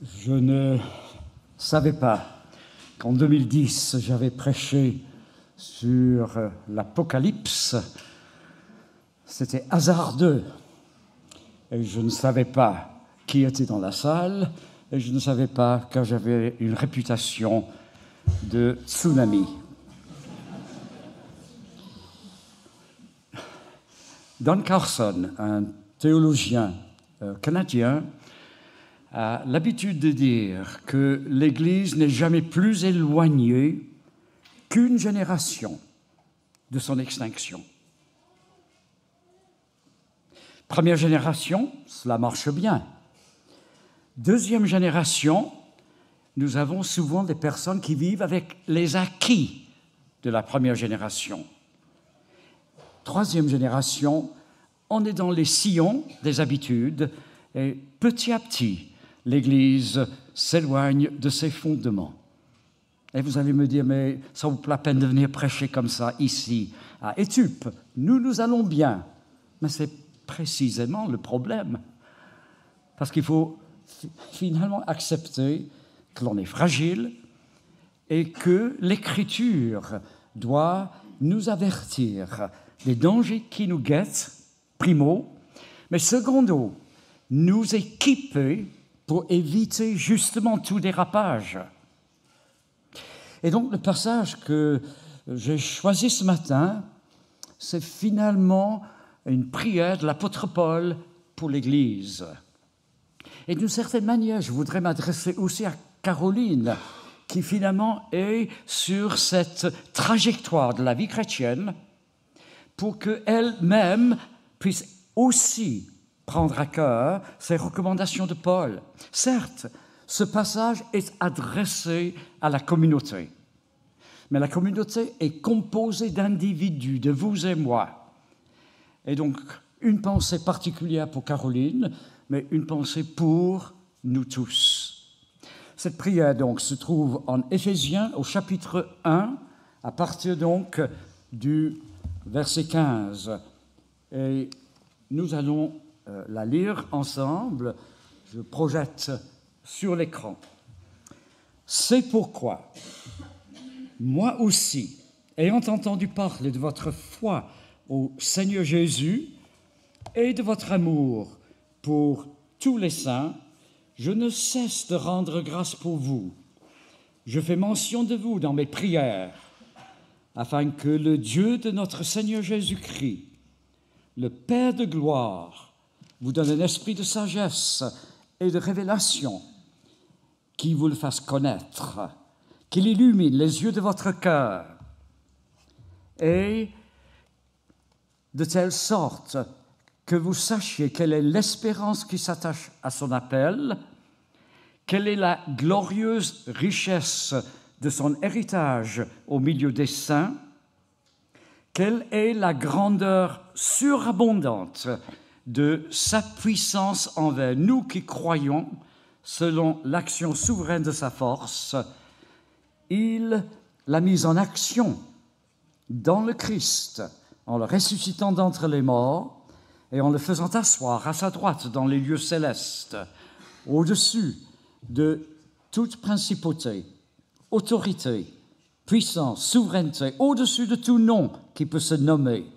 Je ne savais pas qu'en 2010, j'avais prêché sur l'Apocalypse. C'était hasardeux. Et je ne savais pas qui était dans la salle. Et je ne savais pas que j'avais une réputation de tsunami. Don Carson, un théologien canadien, a l'habitude de dire que l'Église n'est jamais plus éloignée qu'une génération de son extinction. Première génération, cela marche bien. Deuxième génération, nous avons souvent des personnes qui vivent avec les acquis de la première génération. Troisième génération, on est dans les sillons des habitudes et petit à petit, l'Église s'éloigne de ses fondements. Et vous allez me dire, mais ça vaut pas la peine de venir prêcher comme ça ici à Étupe. Nous allons bien. Mais c'est précisément le problème. Parce qu'il faut finalement accepter que l'on est fragile et que l'Écriture doit nous avertir des dangers qui nous guettent, primo, mais secondo, nous équiper pour éviter justement tout dérapage. Et donc le passage que j'ai choisi ce matin, c'est finalement une prière de l'apôtre Paul pour l'Église. Et d'une certaine manière, je voudrais m'adresser aussi à Caroline, qui finalement est sur cette trajectoire de la vie chrétienne, pour qu'elle-même puisse aussi prendre à cœur ces recommandations de Paul. Certes, ce passage est adressé à la communauté, mais la communauté est composée d'individus, de vous et moi. Et donc, une pensée particulière pour Caroline, mais une pensée pour nous tous. Cette prière, donc, se trouve en Éphésiens, au chapitre 1, à partir, donc, du verset 15. Et nous allons la lire ensemble. Je projette sur l'écran. C'est pourquoi, moi aussi, ayant entendu parler de votre foi au Seigneur Jésus et de votre amour pour tous les saints, je ne cesse de rendre grâce pour vous. Je fais mention de vous dans mes prières, afin que le Dieu de notre Seigneur Jésus-Christ, le Père de gloire, vous donne un esprit de sagesse et de révélation, qui vous le fasse connaître, qu'il illumine les yeux de votre cœur, et de telle sorte que vous sachiez quelle est l'espérance qui s'attache à son appel, quelle est la glorieuse richesse de son héritage au milieu des saints, quelle est la grandeur surabondante de sa puissance envers nous qui croyons, selon l'action souveraine de sa force. Il l'a mise en action dans le Christ, en le ressuscitant d'entre les morts et en le faisant asseoir à sa droite dans les lieux célestes, au-dessus de toute principauté, autorité, puissance, souveraineté, au-dessus de tout nom qui peut se nommer,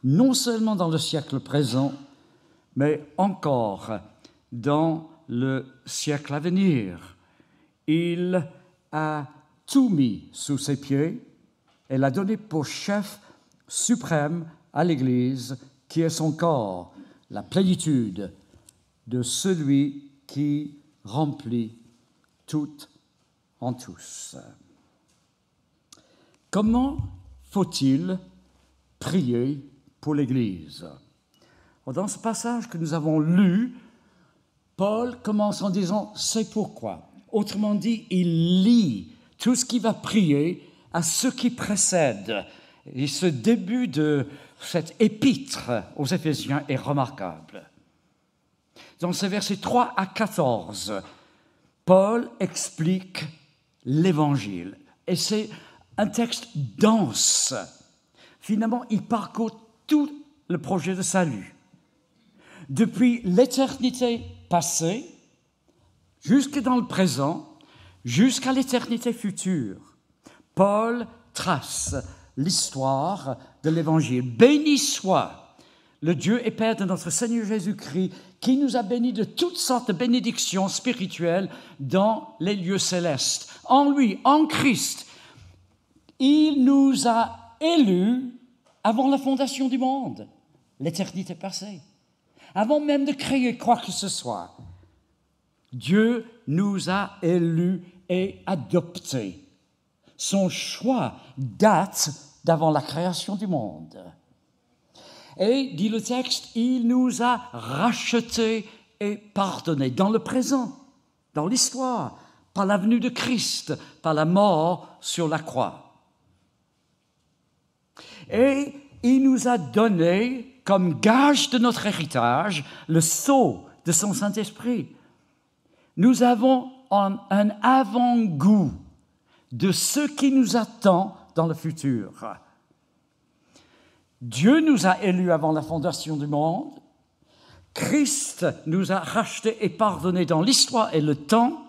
non seulement dans le siècle présent, mais encore dans le siècle à venir. Il a tout mis sous ses pieds et l'a donné pour chef suprême à l'Église, qui est son corps, la plénitude de celui qui remplit tout en tous. Comment faut-il prier pour l'Église? Dans ce passage que nous avons lu, Paul commence en disant « c'est pourquoi ». Autrement dit, il lie tout ce qu'il va prier à ce qui précède. Et ce début de cette épître aux Éphésiens est remarquable. Dans ces versets 3 à 14, Paul explique l'Évangile. Et c'est un texte dense. Finalement, il parcourt tout le projet de salut. Depuis l'éternité passée jusque dans le présent, jusqu'à l'éternité future. Paul trace l'histoire de l'Évangile. Béni soit le Dieu et Père de notre Seigneur Jésus-Christ, qui nous a bénis de toutes sortes de bénédictions spirituelles dans les lieux célestes. En lui, en Christ, il nous a élus avant la fondation du monde, l'éternité passée, avant même de créer quoi que ce soit. Dieu nous a élus et adoptés. Son choix date d'avant la création du monde. Et, dit le texte, il nous a rachetés et pardonnés dans le présent, dans l'histoire, par la venue de Christ, par la mort sur la croix. Et il nous a donné, comme gage de notre héritage, le sceau de son Saint-Esprit. Nous avons un avant-goût de ce qui nous attend dans le futur. Dieu nous a élus avant la fondation du monde. Christ nous a rachetés et pardonnés dans l'histoire et le temps.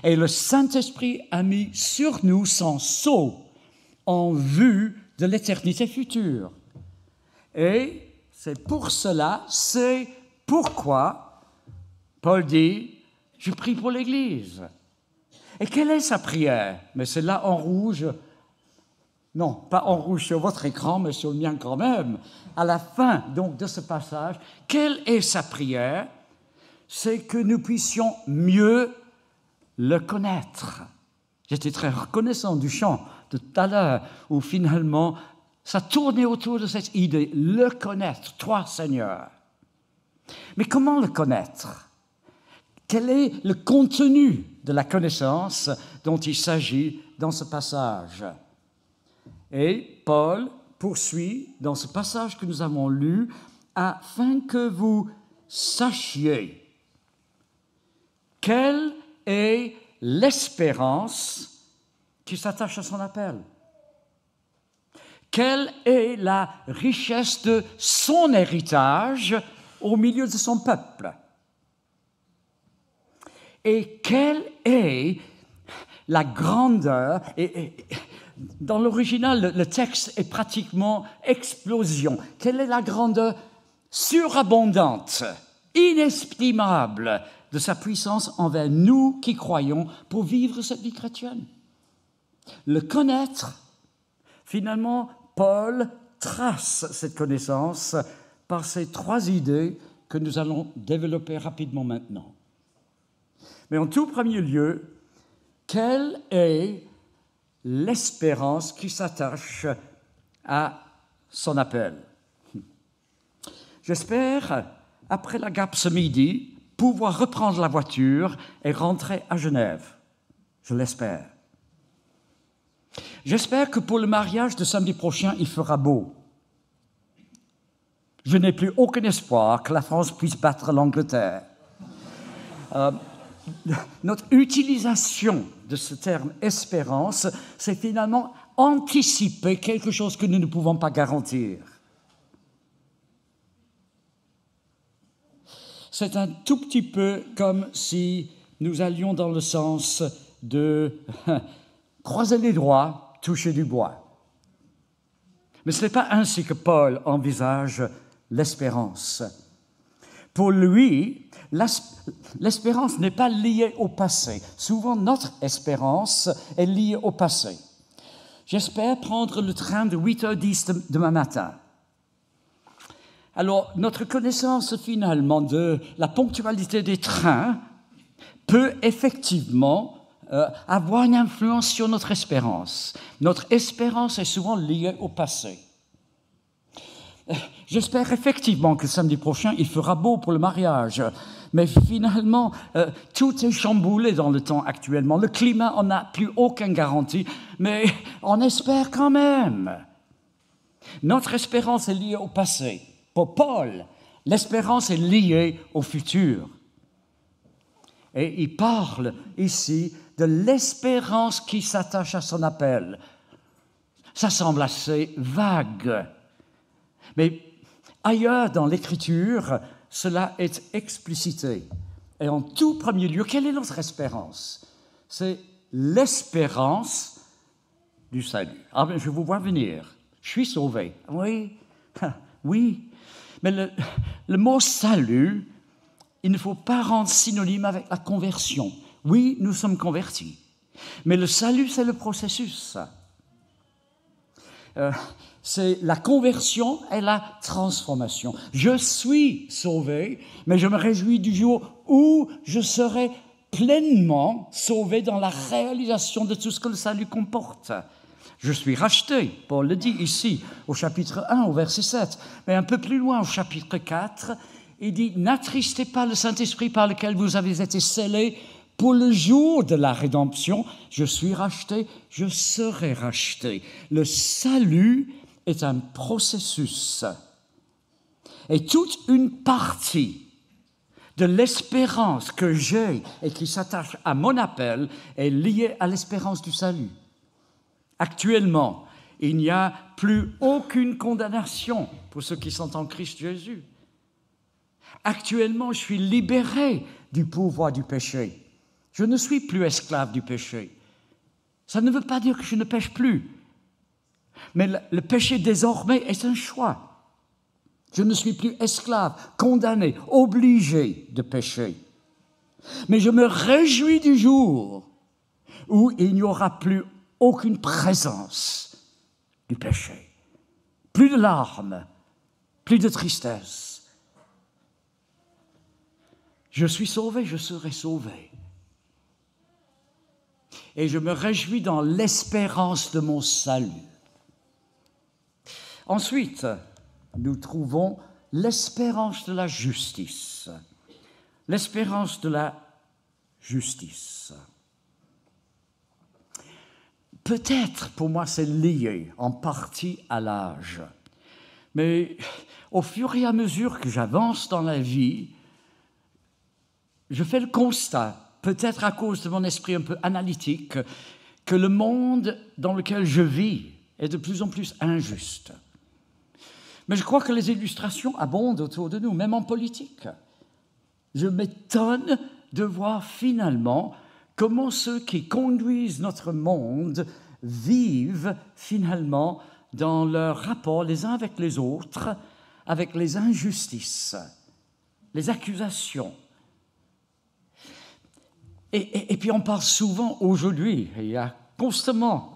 Et le Saint-Esprit a mis sur nous son sceau en vue de l'éternité future. Et c'est pour cela, c'est pourquoi Paul dit, je prie pour l'Église. Et quelle est sa prière? Mais c'est là en rouge. Non, pas en rouge sur votre écran, mais sur le mien quand même. À la fin donc de ce passage, quelle est sa prière? C'est que nous puissions mieux le connaître. J'étais très reconnaissant du chant de tout à l'heure, où finalement, ça tournait autour de cette idée, le connaître, toi Seigneur. Mais comment le connaître? Quel est le contenu de la connaissance dont il s'agit dans ce passage? Et Paul poursuit dans ce passage que nous avons lu, afin que vous sachiez quelle est l'espérance qui s'attache à son appel. Quelle est la richesse de son héritage au milieu de son peuple? Et quelle est la grandeur, dans l'original, le texte est pratiquement explosion. Quelle est la grandeur surabondante, inestimable de sa puissance envers nous qui croyons pour vivre cette vie chrétienne? Le connaître, finalement, Paul trace cette connaissance par ces trois idées que nous allons développer rapidement maintenant. Mais en tout premier lieu, quelle est l'espérance qui s'attache à son appel? J'espère, après la gap ce midi, pouvoir reprendre la voiture et rentrer à Genève. Je l'espère. J'espère que pour le mariage de samedi prochain, il fera beau. Je n'ai plus aucun espoir que la France puisse battre l'Angleterre. Notre utilisation de ce terme « espérance », c'est finalement anticiper quelque chose que nous ne pouvons pas garantir. C'est un tout petit peu comme si nous allions dans le sens de croiser les doigts, toucher du bois. Mais ce n'est pas ainsi que Paul envisage l'espérance. Pour lui, l'espérance n'est pas liée au passé. Souvent, notre espérance est liée au passé. J'espère prendre le train de 8h10 demain matin. Alors, notre connaissance finalement de la ponctualité des trains peut effectivement avoir une influence sur notre espérance. Notre espérance est souvent liée au passé. J'espère effectivement que samedi prochain, il fera beau pour le mariage. Mais finalement, tout est chamboulé dans le temps actuellement. Le climat, on n'a plus aucune garantie, mais on espère quand même. Notre espérance est liée au passé. Pour Paul, l'espérance est liée au futur. Et il parle ici de l'espérance qui s'attache à son appel. Ça semble assez vague. Mais ailleurs dans l'Écriture, cela est explicité. Et en tout premier lieu, quelle est notre espérance? C'est l'espérance du salut. Ah bien, je vous vois venir. Je suis sauvé. Oui, oui. Mais le mot salut, il ne faut pas rendre synonyme avec la conversion. Oui, nous sommes convertis. Mais le salut, c'est le processus. C'est la conversion et la transformation. Je suis sauvé, mais je me réjouis du jour où je serai pleinement sauvé dans la réalisation de tout ce que le salut comporte. Je suis racheté, Paul le dit ici, au chapitre 1, au verset 7. Mais un peu plus loin, au chapitre 4, il dit « N'attristez pas le Saint-Esprit par lequel vous avez été scellés pour le jour de la rédemption. Je suis racheté, je serai racheté. » Le salut est un processus. Et toute une partie de l'espérance que j'ai et qui s'attache à mon appel est liée à l'espérance du salut. Actuellement, il n'y a plus aucune condamnation pour ceux qui sont en Christ Jésus. Actuellement, je suis libéré du pouvoir du péché. Je ne suis plus esclave du péché. Ça ne veut pas dire que je ne pêche plus. Mais le péché désormais est un choix. Je ne suis plus esclave, condamné, obligé de pécher. Mais je me réjouis du jour où il n'y aura plus aucune présence du péché. Plus de larmes, plus de tristesse. Je suis sauvé, je serai sauvé. Et je me réjouis dans l'espérance de mon salut. Ensuite, nous trouvons l'espérance de la justice. L'espérance de la justice. Peut-être, pour moi, c'est lié en partie à l'âge. Mais au fur et à mesure que j'avance dans la vie, je fais le constat, peut-être à cause de mon esprit un peu analytique, que le monde dans lequel je vis est de plus en plus injuste. Mais je crois que les illustrations abondent autour de nous, même en politique. Je m'étonne de voir finalement comment ceux qui conduisent notre monde vivent finalement dans leur rapport les uns avec les autres, avec les injustices, les accusations. Et puis on parle souvent aujourd'hui, il y a constamment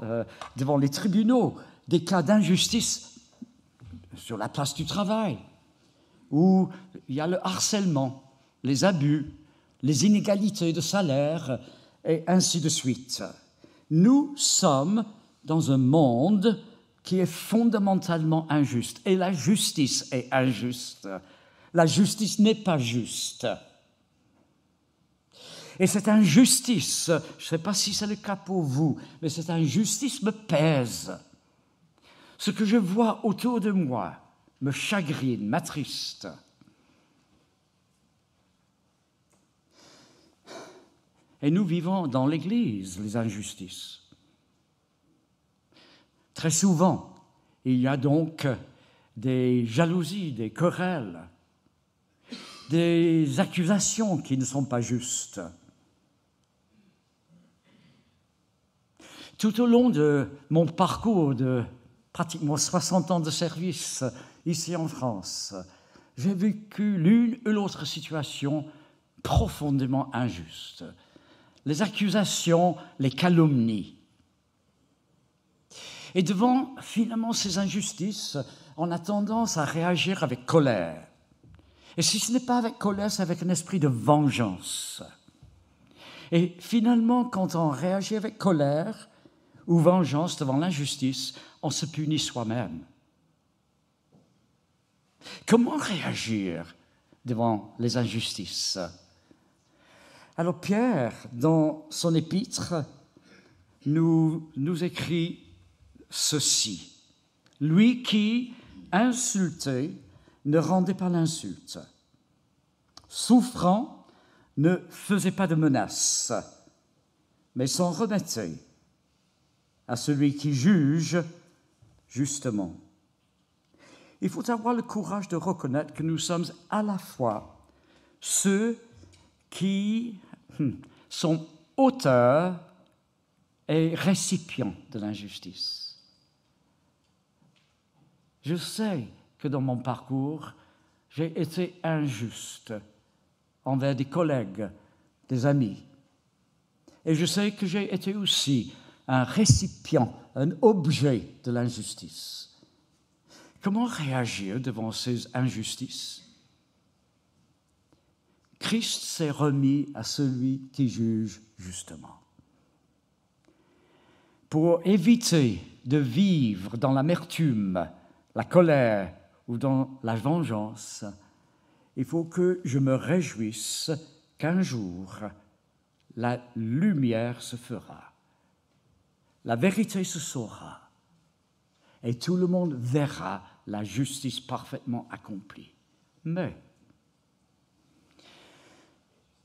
devant les tribunaux des cas d'injustice sur la place du travail, où il y a le harcèlement, les abus, les inégalités de salaire, et ainsi de suite. Nous sommes dans un monde qui est fondamentalement injuste, et la justice est injuste. La justice n'est pas juste. Et cette injustice, je ne sais pas si c'est le cas pour vous, mais cette injustice me pèse. Ce que je vois autour de moi me chagrine, m'attriste. Et nous vivons dans l'Église les injustices. Très souvent, il y a donc des jalousies, des querelles, des accusations qui ne sont pas justes. Tout au long de mon parcours de pratiquement 60 ans de service ici en France, j'ai vécu l'une ou l'autre situation profondément injuste. Les accusations, les calomnies. Et devant, finalement, ces injustices, on a tendance à réagir avec colère. Et si ce n'est pas avec colère, c'est avec un esprit de vengeance. Et finalement, quand on réagit avec colère ou vengeance devant l'injustice, on se punit soi-même. Comment réagir devant les injustices ? Alors Pierre, dans son épître, nous écrit ceci. Lui qui, insulté, ne rendait pas l'insulte. Souffrant, ne faisait pas de menaces, mais s'en remettait à celui qui juge justement. Il faut avoir le courage de reconnaître que nous sommes à la fois ceux qui sont auteurs et récipients de l'injustice. Je sais que dans mon parcours, j'ai été injuste envers des collègues, des amis. Et je sais que j'ai été aussi un récipient, un objet de l'injustice. Comment réagir devant ces injustices? Christ s'est remis à celui qui juge justement. Pour éviter de vivre dans l'amertume, la colère ou dans la vengeance, il faut que je me réjouisse qu'un jour, la lumière se fera, la vérité se saura, et tout le monde verra la justice parfaitement accomplie. Mais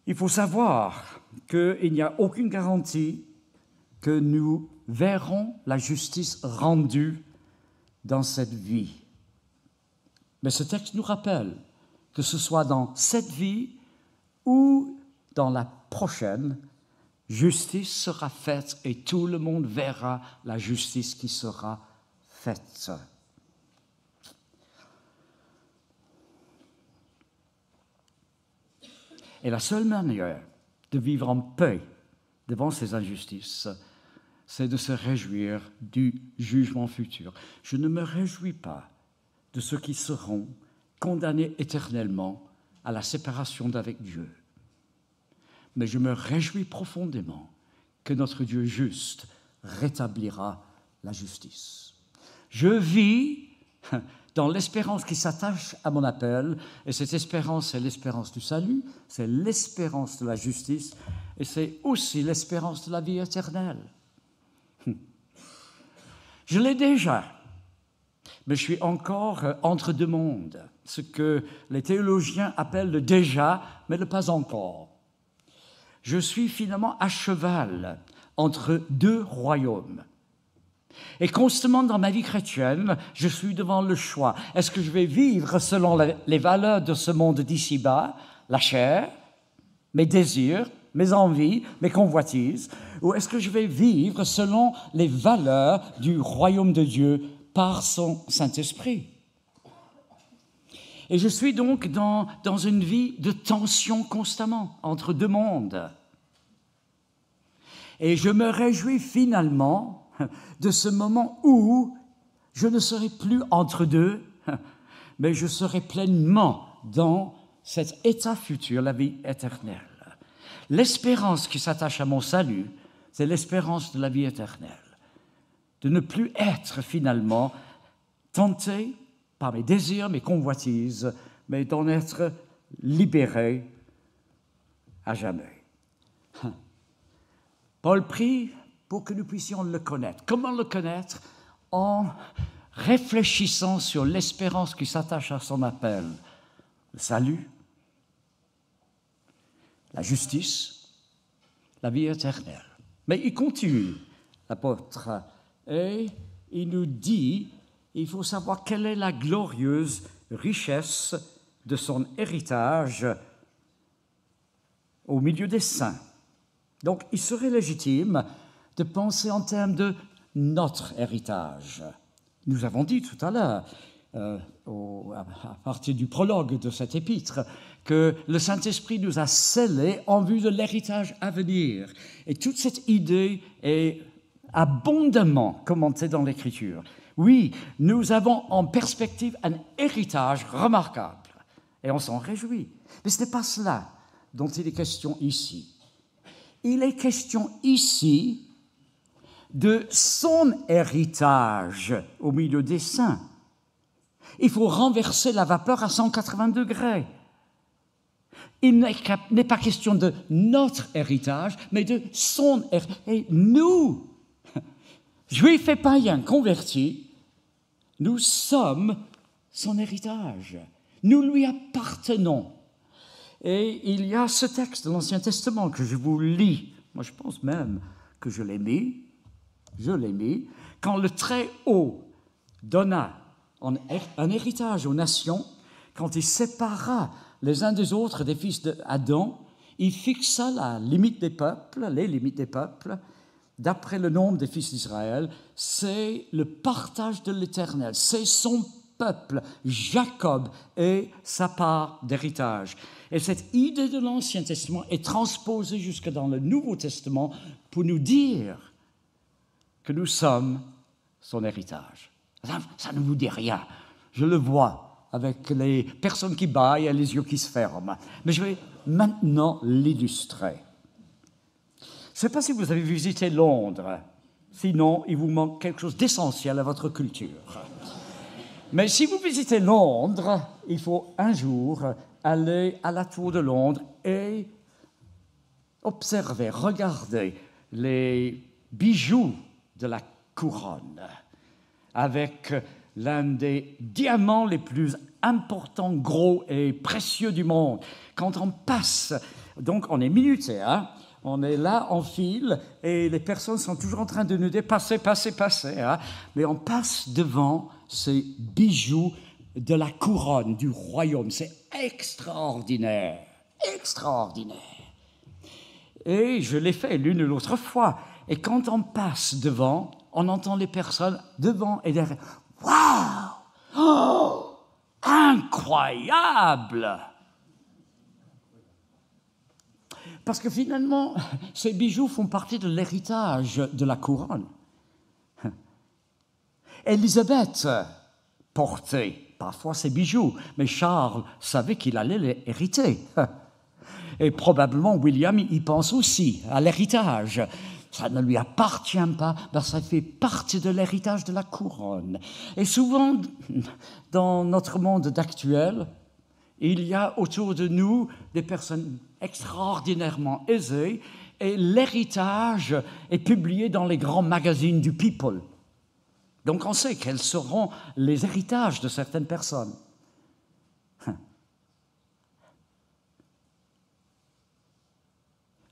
il faut savoir qu'il n'y a aucune garantie que nous verrons la justice rendue dans cette vie. Mais ce texte nous rappelle que ce soit dans cette vie ou dans la prochaine, justice sera faite et tout le monde verra la justice qui sera faite. Et la seule manière de vivre en paix devant ces injustices, c'est de se réjouir du jugement futur. Je ne me réjouis pas de ceux qui seront condamnés éternellement à la séparation d'avec Dieu. Mais je me réjouis profondément que notre Dieu juste rétablira la justice. Je vis dans l'espérance qui s'attache à mon appel, et cette espérance, c'est l'espérance du salut, c'est l'espérance de la justice, et c'est aussi l'espérance de la vie éternelle. Je l'ai déjà, mais je suis encore entre deux mondes, ce que les théologiens appellent le déjà, mais le pas encore. Je suis finalement à cheval entre deux royaumes. Et constamment dans ma vie chrétienne, je suis devant le choix. Est-ce que je vais vivre selon les valeurs de ce monde d'ici-bas, la chair, mes désirs, mes envies, mes convoitises, ou est-ce que je vais vivre selon les valeurs du royaume de Dieu par son Saint-Esprit? Et je suis donc dans une vie de tension constamment entre deux mondes. Et je me réjouis finalement de ce moment où je ne serai plus entre deux, mais je serai pleinement dans cet état futur, la vie éternelle. L'espérance qui s'attache à mon salut, c'est l'espérance de la vie éternelle. De ne plus être finalement tenté par mes désirs, mes convoitises, mais d'en être libéré à jamais. Paul prie pour que nous puissions le connaître. Comment le connaître? En réfléchissant sur l'espérance qui s'attache à son appel. Le salut, la justice, la vie éternelle. Mais il continue, l'apôtre, et il nous dit, il faut savoir quelle est la glorieuse richesse de son héritage au milieu des saints. Donc, il serait légitime de penser en termes de notre héritage. Nous avons dit tout à l'heure, à partir du prologue de cet épître, que le Saint-Esprit nous a scellés en vue de l'héritage à venir. Et toute cette idée est abondamment commentée dans l'Écriture. Oui, nous avons en perspective un héritage remarquable, et on s'en réjouit. Mais ce n'est pas cela dont il est question ici. Il est question ici de son héritage au milieu des saints. Il faut renverser la vapeur à 180 degrés. Il n'est pas question de notre héritage, mais de son héritage. Et nous, juifs et païens convertis, nous sommes son héritage. Nous lui appartenons. Et il y a ce texte de l'Ancien Testament que je vous lis. Moi, je pense même que je l'ai mis. Quand le Très-Haut donna un héritage aux nations, quand il sépara les uns des autres des fils d'Adam, il fixa la limite des peuples, les limites des peuples, d'après le nombre des fils d'Israël. C'est le partage de l'Éternel, c'est son peuple, Jacob, et sa part d'héritage. Et cette idée de l'Ancien Testament est transposée jusque dans le Nouveau Testament pour nous dire que nous sommes son héritage. Ça ne vous dit rien, je le vois avec les personnes qui bâillent et les yeux qui se ferment. Mais je vais maintenant l'illustrer. Je ne sais pas si vous avez visité Londres, sinon il vous manque quelque chose d'essentiel à votre culture. Mais si vous visitez Londres, il faut un jour aller à la Tour de Londres et observer, regarder les bijoux de la couronne avec l'un des diamants les plus importants, gros et précieux du monde. Quand on passe, donc on est minuté, hein, on est là en file et les personnes sont toujours en train de nous dire passez, hein, mais on passe devant ces bijoux de la couronne du royaume. C'est extraordinaire, extraordinaire. Et je l'ai fait l'une ou l'autre fois. Et quand on passe devant, on entend les personnes devant et derrière. Waouh! Oh, incroyable! Parce que finalement, ces bijoux font partie de l'héritage de la couronne. Élisabeth portait parfois ses bijoux, mais Charles savait qu'il allait les hériter. Et probablement William y pense aussi à l'héritage. Ça ne lui appartient pas, mais ça fait partie de l'héritage de la couronne. Et souvent, dans notre monde actuel, il y a autour de nous des personnes extraordinairement aisées et l'héritage est publié dans les grands magazines du People. Donc on sait quels seront les héritages de certaines personnes.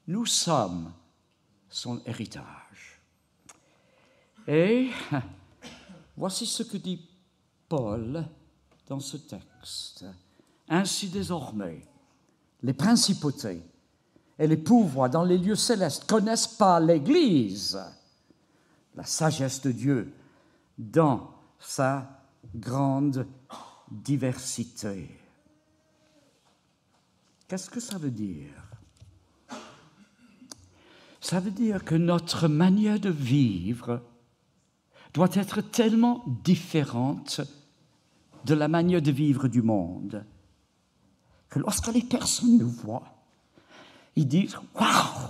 Nous sommes son héritage. Et voici ce que dit Paul dans ce texte. Ainsi désormais, les principautés et les pouvoirs dans les lieux célestes connaissent par l'Église la sagesse de Dieu dans sa grande diversité. Qu'est-ce que ça veut dire? Ça veut dire que notre manière de vivre doit être tellement différente de la manière de vivre du monde que lorsque les personnes nous voient, ils disent « Waouh!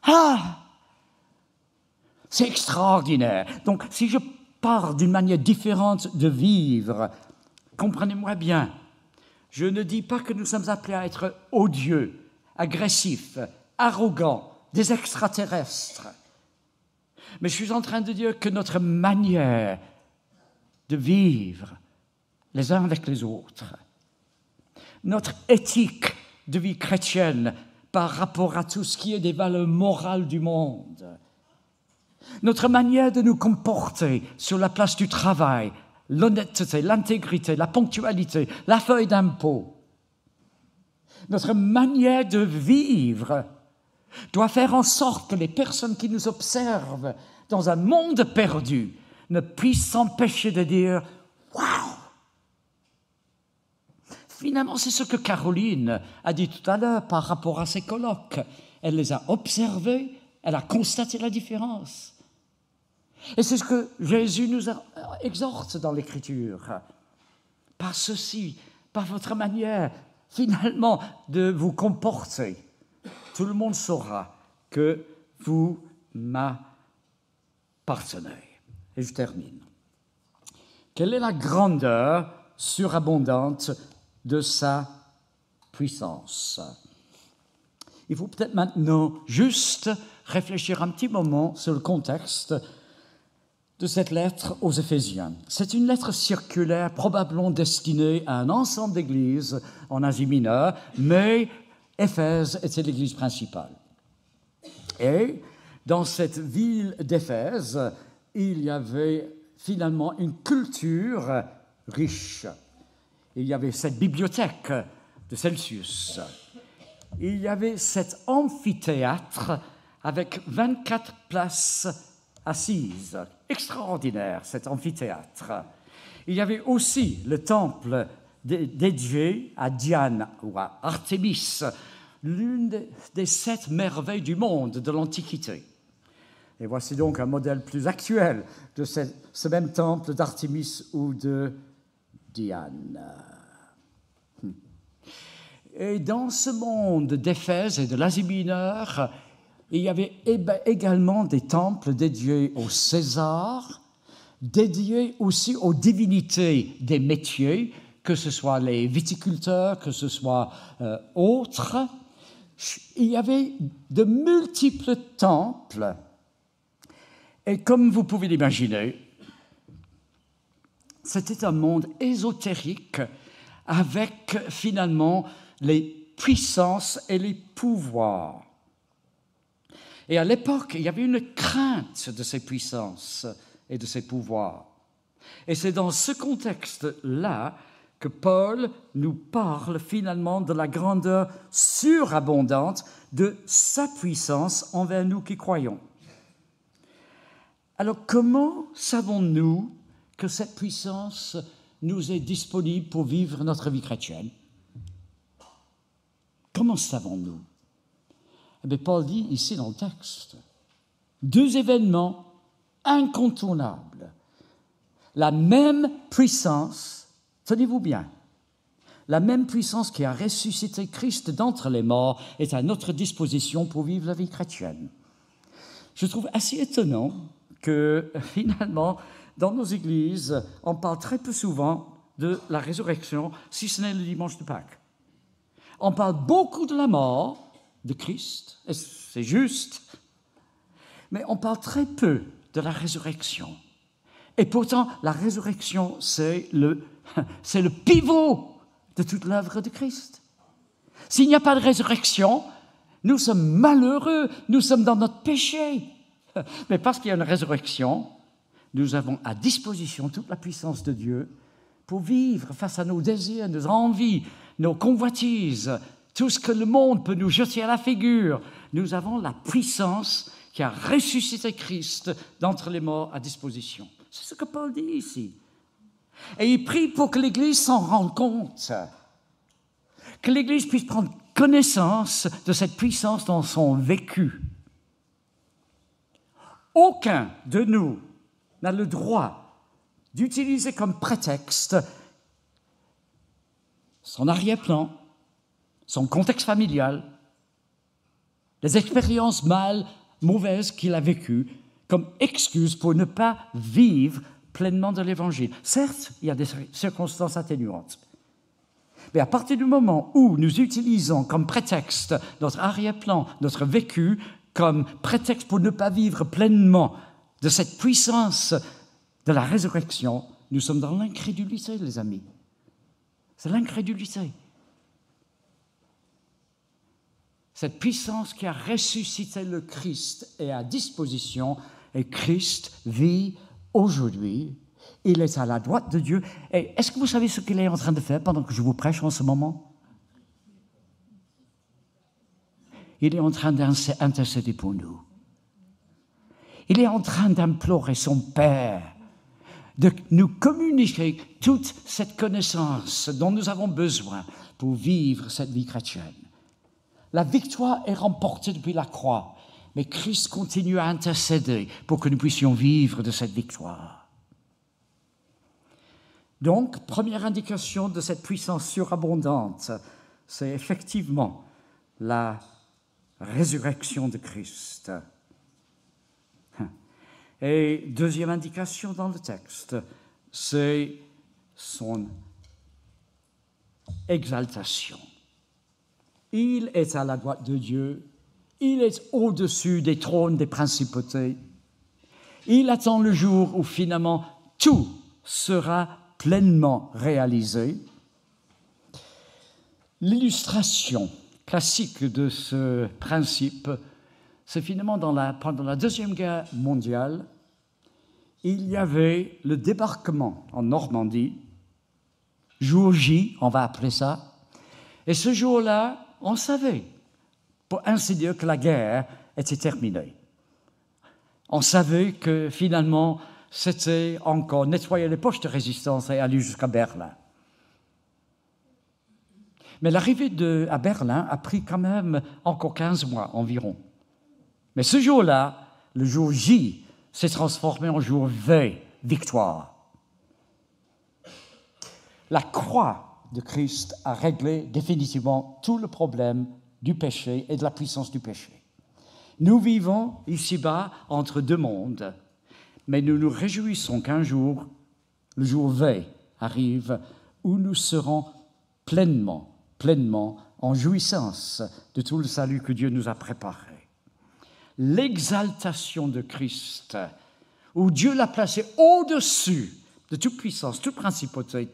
Ah! C'est extraordinaire !» Donc, si je parle d'une manière différente de vivre, comprenez-moi bien, je ne dis pas que nous sommes appelés à être odieux, agressifs, arrogants, des extraterrestres. Mais je suis en train de dire que notre manière de vivre les uns avec les autres, notre éthique de vie chrétienne par rapport à tout ce qui est des valeurs morales du monde, notre manière de nous comporter sur la place du travail, l'honnêteté, l'intégrité, la ponctualité, la feuille d'impôt, notre manière de vivre doit faire en sorte que les personnes qui nous observent dans un monde perdu ne puissent s'empêcher de dire « Waouh !» Finalement, c'est ce que Caroline a dit tout à l'heure par rapport à ses colloques. Elle les a observés, elle a constaté la différence. Et c'est ce que Jésus nous exhorte dans l'Écriture. Par ceci, par votre manière, finalement, de vous comporter, tout le monde saura que vous m'appartenez. Et je termine. Quelle est la grandeur surabondante de sa puissance? Il faut peut-être maintenant juste réfléchir un petit moment sur le contexte de cette lettre aux Éphésiens. C'est une lettre circulaire probablement destinée à un ensemble d'églises en Asie mineure, mais Éphèse était l'église principale. Et dans cette ville d'Éphèse, il y avait finalement une culture riche. Il y avait cette bibliothèque de Celsius. il y avait cet amphithéâtre avec 24 places assises. Extraordinaire, cet amphithéâtre. Il y avait aussi le temple dédié à Diane ou à Artémis, l'une des 7 merveilles du monde de l'Antiquité. Et voici donc un modèle plus actuel de ce même temple d'Artémis ou de Diane. Et dans ce monde d'Éphèse et de l'Asie mineure, il y avait également des temples dédiés au César, dédiés aussi aux divinités des métiers, que ce soit les viticulteurs, que ce soit autres. Il y avait de multiples temples. Et comme vous pouvez l'imaginer, c'était un monde ésotérique avec finalement les puissances et les pouvoirs. Et à l'époque, il y avait une crainte de ces puissances et de ces pouvoirs. Et c'est dans ce contexte-là que Paul nous parle finalement de la grandeur surabondante de sa puissance envers nous qui croyons. Alors, comment savons-nous que cette puissance nous est disponible pour vivre notre vie chrétienne? Comment savons-nous? Eh bien, Paul dit ici dans le texte 2 événements incontournables. La même puissance, tenez-vous bien, la même puissance qui a ressuscité Christ d'entre les morts est à notre disposition pour vivre la vie chrétienne. Je trouve assez étonnant que finalement, dans nos églises, on parle très peu souvent de la résurrection, si ce n'est le dimanche de Pâques. On parle beaucoup de la mort de Christ, et c'est juste, mais on parle très peu de la résurrection. Et pourtant, la résurrection, c'est le pivot de toute l'œuvre de Christ. S'il n'y a pas de résurrection, nous sommes malheureux, nous sommes dans notre péché. Mais parce qu'il y a une résurrection, nous avons à disposition toute la puissance de Dieu pour vivre face à nos désirs, nos envies, nos convoitises, tout ce que le monde peut nous jeter à la figure. Nous avons la puissance qui a ressuscité Christ d'entre les morts à disposition. C'est ce que Paul dit ici. Et il prie pour que l'Église s'en rende compte, que l'Église puisse prendre connaissance de cette puissance dans son vécu. Aucun de nous n'a le droit d'utiliser comme prétexte son arrière-plan, son contexte familial, les expériences mauvaises qu'il a vécues, comme excuse pour ne pas vivre pleinement de l'Évangile. Certes, il y a des circonstances atténuantes. Mais à partir du moment où nous utilisons comme prétexte notre arrière-plan, notre vécu, comme prétexte pour ne pas vivre pleinement de cette puissance de la résurrection, nous sommes dans l'incrédulité, les amis. C'est l'incrédulité. Cette puissance qui a ressuscité le Christ est à disposition, et Christ vit aujourd'hui. Il est à la droite de Dieu. Et est-ce que vous savez ce qu'il est en train de faire pendant que je vous prêche en ce moment? Il est en train d'intercéder pour nous. Il est en train d'implorer son Père de nous communiquer toute cette connaissance dont nous avons besoin pour vivre cette vie chrétienne. La victoire est remportée depuis la croix, mais Christ continue à intercéder pour que nous puissions vivre de cette victoire. Donc, première indication de cette puissance surabondante, c'est effectivement la résurrection de Christ. Et deuxième indication dans le texte, c'est son exaltation. Il est à la droite de Dieu, il est au-dessus des trônes des principautés. Il attend le jour où finalement tout sera pleinement réalisé. L'illustration classique de ce principe, c'est finalement pendant la Deuxième Guerre mondiale, il y avait le débarquement en Normandie, jour J, on va appeler ça, et ce jour-là, on savait pour ainsi dire que la guerre était terminée. On savait que finalement, c'était encore nettoyer les poches de résistance et aller jusqu'à Berlin. Mais l'arrivée à Berlin a pris quand même encore 15 mois environ. Mais ce jour-là, le jour J, s'est transformé en jour V, victoire. La croix de Christ a réglé définitivement tout le problème du péché et de la puissance du péché. Nous vivons ici-bas entre deux mondes, mais nous nous réjouissons qu'un jour, le jour V arrive, où nous serons pleinement en jouissance de tout le salut que Dieu nous a préparé. L'exaltation de Christ, où Dieu l'a placé au-dessus de toute puissance, toute principauté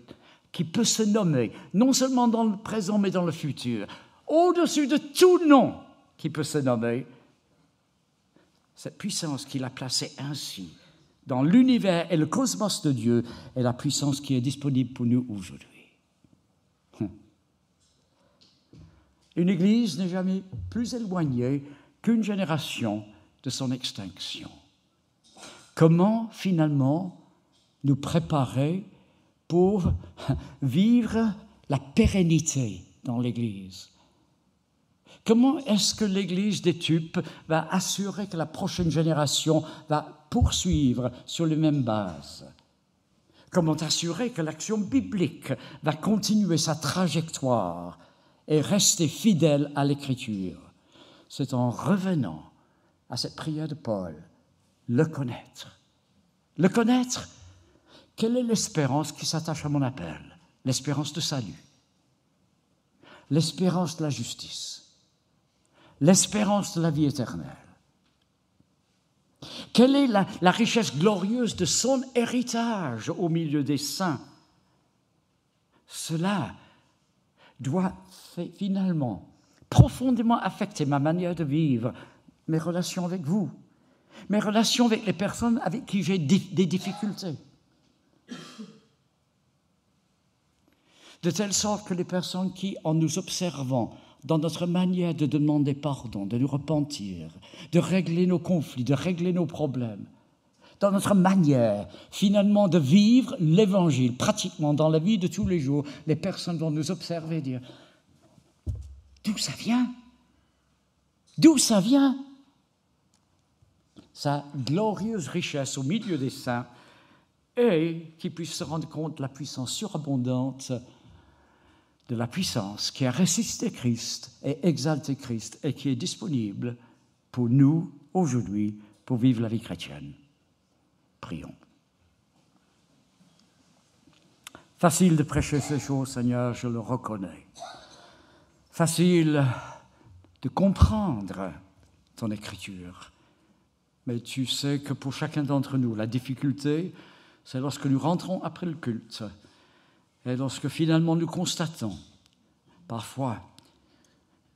qui peut se nommer, non seulement dans le présent, mais dans le futur, au-dessus de tout nom qui peut se nommer, cette puissance qu'il a placée ainsi dans l'univers et le cosmos de Dieu est la puissance qui est disponible pour nous aujourd'hui. Une Église n'est jamais plus éloignée qu'une génération de son extinction. Comment, finalement, nous préparer pour vivre la pérennité dans l'Église? Comment est-ce que l'Église des Tupes va assurer que la prochaine génération va poursuivre sur les mêmes bases? Comment assurer que l'action biblique va continuer sa trajectoire et rester fidèle à l'Écriture? C'est en revenant à cette prière de Paul, le connaître. Le connaître, quelle est l'espérance qui s'attache à mon appel? L'espérance de salut, l'espérance de la justice, l'espérance de la vie éternelle. Quelle est la richesse glorieuse de son héritage au milieu des saints? Cela doit finalement profondément affecter ma manière de vivre, mes relations avec vous, mes relations avec les personnes avec qui j'ai des difficultés. De telle sorte que les personnes qui, en nous observant, dans notre manière de demander pardon, de nous repentir, de régler nos conflits, de régler nos problèmes, dans notre manière, finalement, de vivre l'Évangile, pratiquement dans la vie de tous les jours, les personnes vont nous observer et dire « D'où ça vient? D'où ça vient ?» Sa glorieuse richesse au milieu des saints et qu'ils puissent se rendre compte de la puissance surabondante de la puissance qui a ressuscité Christ et exalté Christ et qui est disponible pour nous aujourd'hui pour vivre la vie chrétienne. Prions. Facile de prêcher ces choses, Seigneur, je le reconnais. Facile de comprendre ton écriture. Mais tu sais que pour chacun d'entre nous, la difficulté, c'est lorsque nous rentrons après le culte et lorsque finalement nous constatons parfois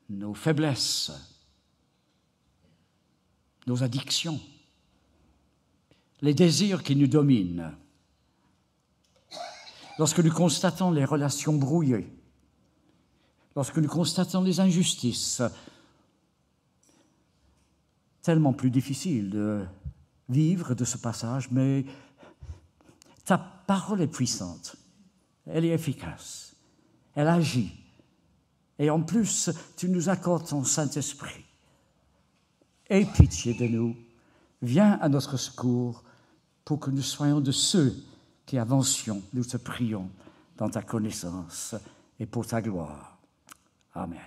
nos faiblesses, nos addictions, les désirs qui nous dominent, lorsque nous constatons les relations brouillées, lorsque nous constatons les injustices, tellement plus difficile de vivre de ce passage, mais ta parole est puissante, elle est efficace, elle agit. Et en plus, tu nous accordes ton Saint-Esprit. Aie pitié de nous, viens à notre secours pour que nous soyons de ceux qui avancions, nous te prions dans ta connaissance et pour ta gloire. Amen.